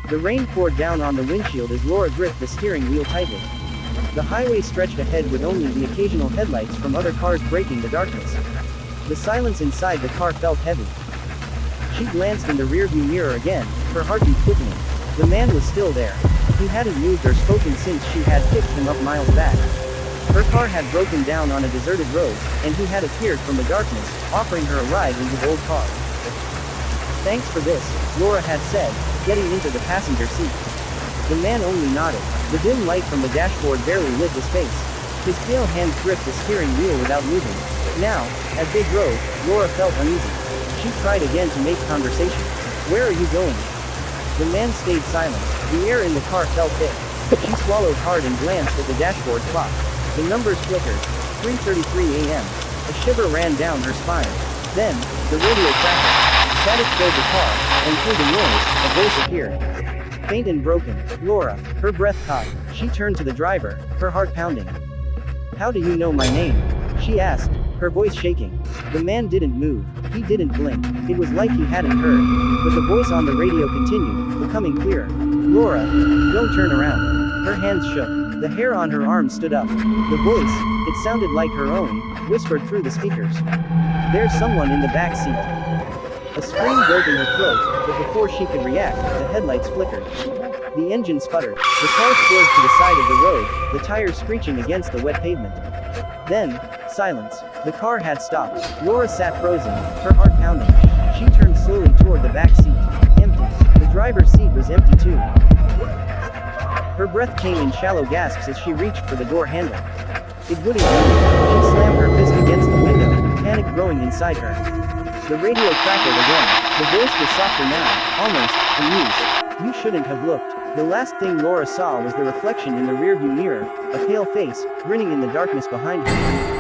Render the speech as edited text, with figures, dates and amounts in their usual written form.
The rain poured down on the windshield as Laura gripped the steering wheel tightly. The highway stretched ahead with only the occasional headlights from other cars breaking the darkness. The silence inside the car felt heavy. She glanced in the rearview mirror again, her heartbeat quickening. The man was still there. He hadn't moved or spoken since she had picked him up miles back. Her car had broken down on a deserted road, and he had appeared from the darkness, offering her a ride in his old car. "Thanks for this," Laura had said, getting into the passenger seat. The man only nodded. The dim light from the dashboard barely lit his face. His pale hands gripped the steering wheel without moving. Now, as they drove, Laura felt uneasy. She tried again to make conversation. "Where are you going?" The man stayed silent. The air in the car felt thick. She swallowed hard and glanced at the dashboard clock. The numbers flickered. 3:33 a.m. A shiver ran down her spine. Then, the radio crackled. Static filled the car, and through the noise, a voice appeared. Faint and broken. "Laura." Her breath caught. She turned to the driver, her heart pounding. "How do you know my name?" she asked, her voice shaking. The man didn't move. He didn't blink. It was like he hadn't heard. But the voice on the radio continued, becoming clearer. "Laura, don't turn around." Her hands shook. The hair on her arm stood up. The voice, it sounded like her own, whispered through the speakers. "There's someone in the back seat." A scream broke in her throat, but before she could react, the headlights flickered. The engine sputtered. The car swerved to the side of the road, the tires screeching against the wet pavement. Then, silence. The car had stopped. Laura sat frozen, her heart pounding. She turned slowly toward the back seat. Empty. The driver's seat was empty too. Her breath came in shallow gasps as she reached for the door handle. It wouldn't move. She slammed her fist against the window, panic growing inside her. The radio crackled again. The voice was softer now, almost amused. "You shouldn't have looked." The last thing Laura saw was the reflection in the rearview mirror, a pale face, grinning in the darkness behind her.